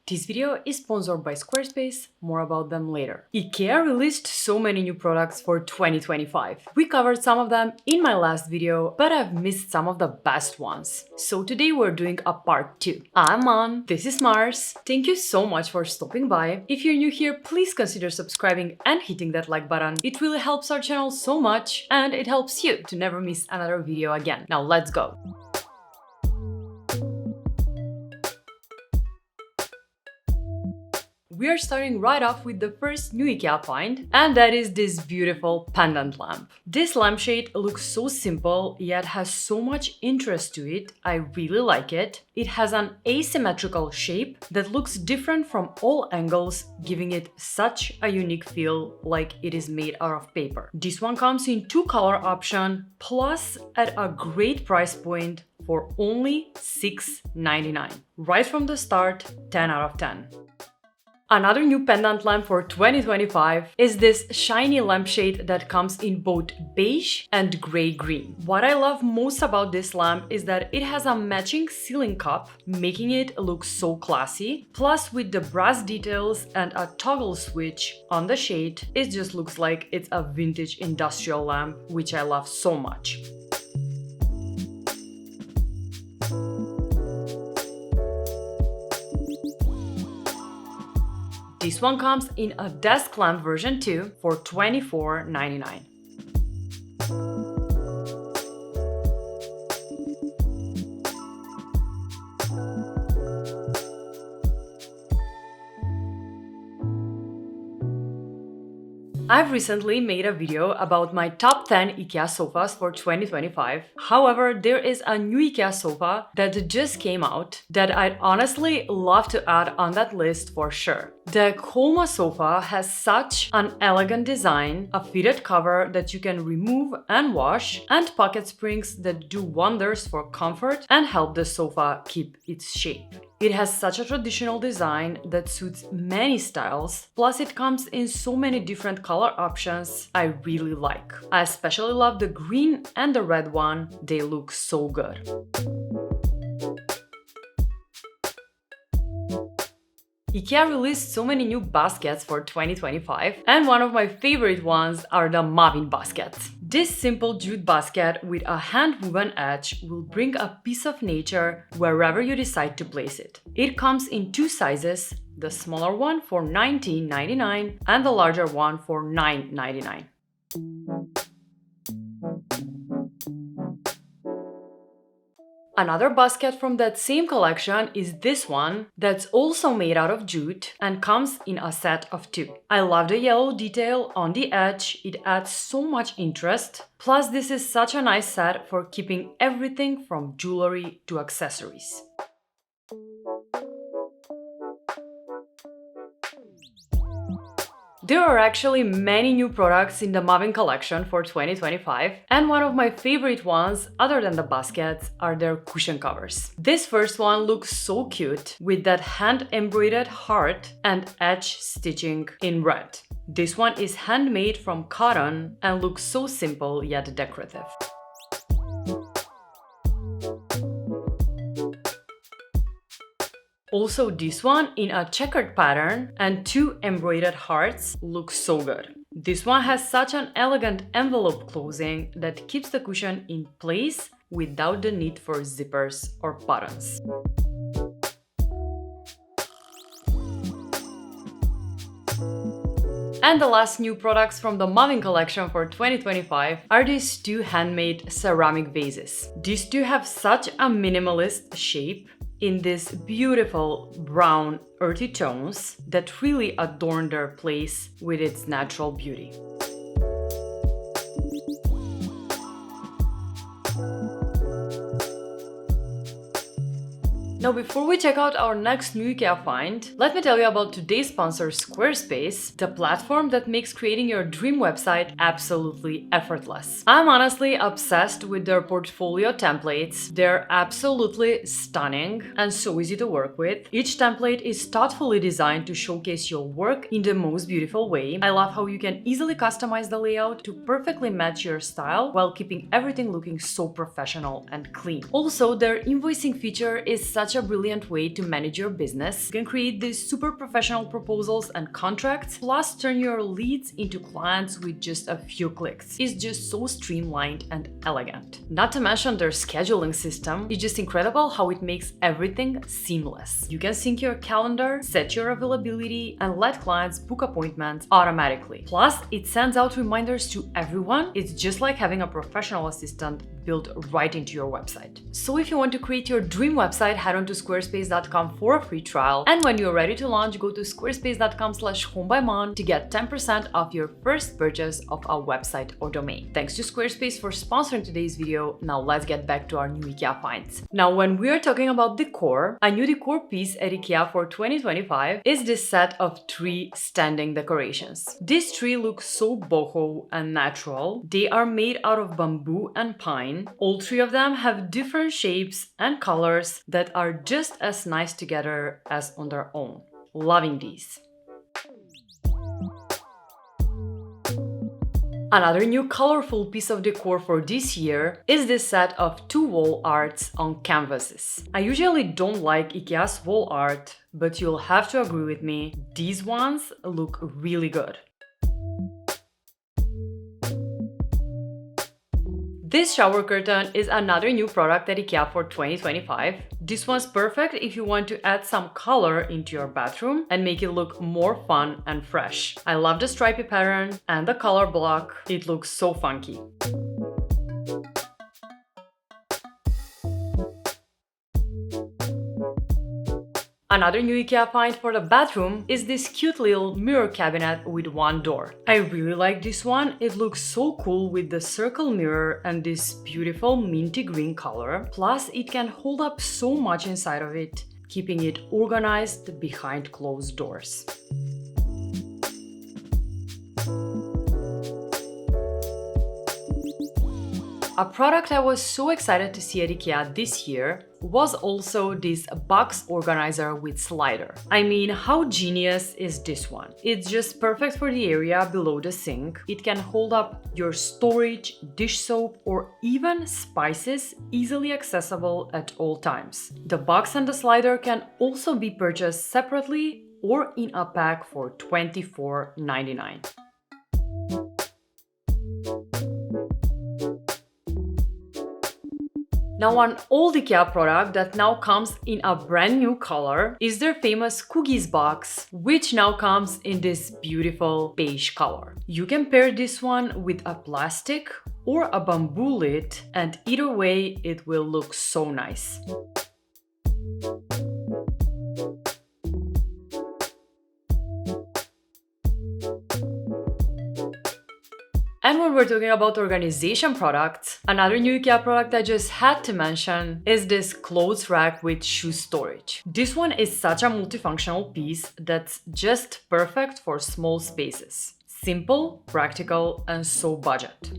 This video is sponsored by Squarespace, more about them later. IKEA released so many new products for 2025. We covered some of them in my last video, but I've missed some of the best ones. So today we're doing a part 2. I'm On, this is Mars. Thank you so much for stopping by. If you're new here, please consider subscribing and hitting that like button. It really helps our channel so much and it helps you to never miss another video again. Now let's go! We are starting right off with the first new IKEA find, and that is this beautiful pendant lamp. This lampshade looks so simple, yet has so much interest to it. I really like it. It has an asymmetrical shape that looks different from all angles, giving it such a unique feel, like it is made out of paper. This one comes in 2 color options, plus at a great price point for only $6.99. Right from the start, 10 out of 10. Another new pendant lamp for 2025 is this shiny lampshade that comes in both beige and gray-green. What I love most about this lamp is that it has a matching ceiling cup, making it look so classy. Plus, with the brass details and a toggle switch on the shade, it just looks like it's a vintage industrial lamp, which I love so much. This one comes in a desk lamp version 2 for $24.99. I've recently made a video about my top 10 IKEA sofas for 2025. However, there is a new IKEA sofa that just came out that I'd honestly love to add on that list for sure. The EKHOLMA Sofa has such an elegant design, a fitted cover that you can remove and wash, and pocket springs that do wonders for comfort and help the sofa keep its shape. It has such a traditional design that suits many styles, plus it comes in so many different color options I really like. I especially love the green and the red one, they look so good. IKEA released so many new baskets for 2025, and one of my favorite ones are the MÄVINN baskets. This simple jute basket with a hand-woven edge will bring a piece of nature wherever you decide to place it. It comes in 2 sizes, the smaller one for $19.99 and the larger one for $9.99. Another basket from that same collection is this one that's also made out of jute and comes in a set of 2. I love the yellow detail on the edge, it adds so much interest. Plus, this is such a nice set for keeping everything from jewelry to accessories. There are actually many new products in the MÄVINN collection for 2025, and one of my favorite ones, other than the baskets, are their cushion covers. This first one looks so cute, with that hand-embroidered heart and edge stitching in red. This one is handmade from cotton and looks so simple yet decorative. Also, this one in a checkered pattern and 2 embroidered hearts looks so good. This one has such an elegant envelope closing that keeps the cushion in place without the need for zippers or buttons. And the last new products from the MÄVINN collection for 2025 are these 2 handmade ceramic vases. These 2 have such a minimalist shape in these beautiful brown earthy tones that really adorn their place with its natural beauty. Now, before we check out our next new IKEA find, let me tell you about today's sponsor, Squarespace, the platform that makes creating your dream website absolutely effortless. I'm honestly obsessed with their portfolio templates. They're absolutely stunning and so easy to work with. Each template is thoughtfully designed to showcase your work in the most beautiful way. I love how you can easily customize the layout to perfectly match your style while keeping everything looking so professional and clean. Also, their invoicing feature is such a brilliant way to manage your business. You can create these super professional proposals and contracts, plus turn your leads into clients with just a few clicks. It's just so streamlined and elegant. Not to mention their scheduling system is just incredible how it makes everything seamless. You can sync your calendar, set your availability, and let clients book appointments automatically. Plus, it sends out reminders to everyone. It's just like having a professional assistant built right into your website. So if you want to create your dream website, head on to squarespace.com for a free trial. And when you're ready to launch, go to squarespace.com/homebyMon to get 10% off your first purchase of a website or domain. Thanks to Squarespace for sponsoring today's video. Now let's get back to our new IKEA finds. Now, when we are talking about decor, a new decor piece at IKEA for 2025 is this set of 3 standing decorations. This tree looks so boho and natural. They are made out of bamboo and pine. All 3 of them have different shapes and colors that are just as nice together as on their own. Loving these. Another new colorful piece of decor for this year is this set of 2 wall arts on canvases. I usually don't like IKEA's wall art, but you'll have to agree with me, these ones look really good. This shower curtain is another new product at IKEA for 2025. This one's perfect if you want to add some color into your bathroom and make it look more fun and fresh. I love the stripy pattern and the color block. It looks so funky. Another new IKEA find for the bathroom is this cute little mirror cabinet with 1 door. I really like this one. It looks so cool with the circle mirror and this beautiful minty green color. Plus, it can hold up so much inside of it, keeping it organized behind closed doors. A product I was so excited to see at IKEA this year was also this box organizer with slider. I mean, how genius is this one? It's just perfect for the area below the sink. It can hold up your storage, dish soap, or even spices, easily accessible at all times. The box and the slider can also be purchased separately or in a pack for $24.99. Now, an old IKEA product that now comes in a brand new color is their famous KUGGIS box, which now comes in this beautiful beige color. You can pair this one with a plastic or a bamboo lid, and either way it will look so nice. And when we're talking about organization products, another new IKEA product I just had to mention is this clothes rack with shoe storage. This one is such a multifunctional piece that's just perfect for small spaces. Simple, practical, and so budget.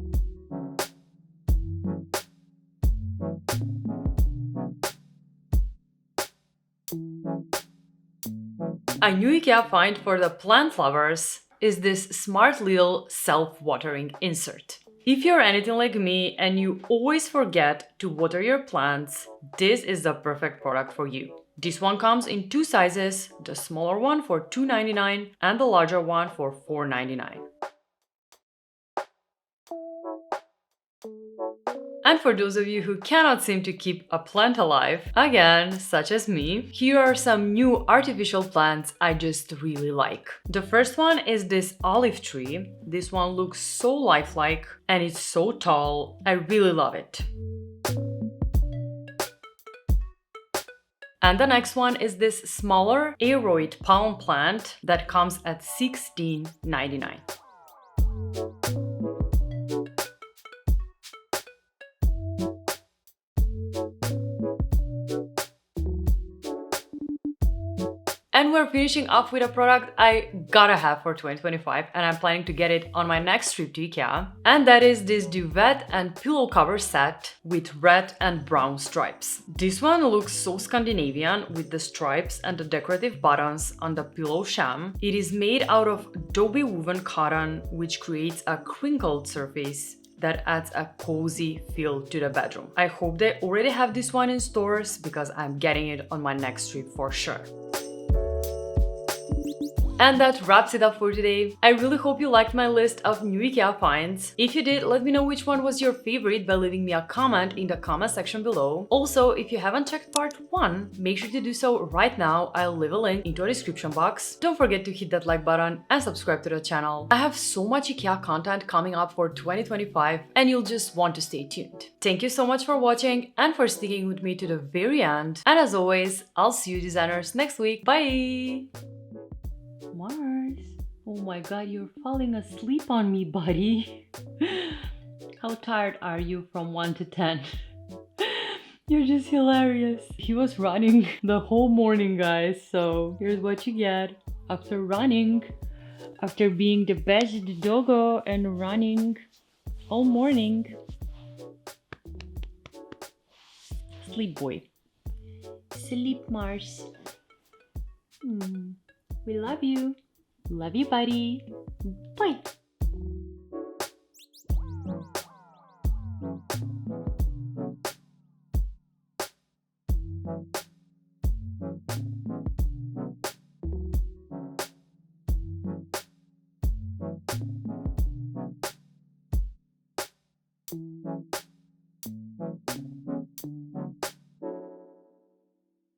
A new IKEA find for the plant lovers is this smart little self-watering insert. If you're anything like me and you always forget to water your plants, this is the perfect product for you. This one comes in 2 sizes, the smaller one for $2.99 and the larger one for $4.99. And for those of you who cannot seem to keep a plant alive, again, such as me, here are some new artificial plants I just really like. The first one is this olive tree. This one looks so lifelike and it's so tall. I really love it. And the next one is this smaller aroid palm plant that comes at $16.99. And we're finishing off with a product I gotta have for 2025, and I'm planning to get it on my next trip to IKEA. And that is this duvet and pillow cover set with red and brown stripes. This one looks so Scandinavian with the stripes and the decorative buttons on the pillow sham. It is made out of Adobe woven cotton, which creates a crinkled surface that adds a cozy feel to the bedroom. I hope they already have this one in stores because I'm getting it on my next trip for sure. And that wraps it up for today. I really hope you liked my list of new IKEA finds. If you did, let me know which one was your favorite by leaving me a comment in the comment section below. Also, if you haven't checked part 1, make sure to do so right now. I'll leave a link into the description box. Don't forget to hit that like button and subscribe to the channel. I have so much IKEA content coming up for 2025 and you'll just want to stay tuned. Thank you so much for watching and for sticking with me to the very end. And as always, I'll see you designers next week. Bye! Mars, oh my god, you're falling asleep on me, buddy. How tired are you from 1 to 10? You're just hilarious. He was running the whole morning, guys, so here's what you get after running. After being the best doggo and running all morning. Sleep, boy. Sleep, Mars. We love you. Love you, buddy. Bye.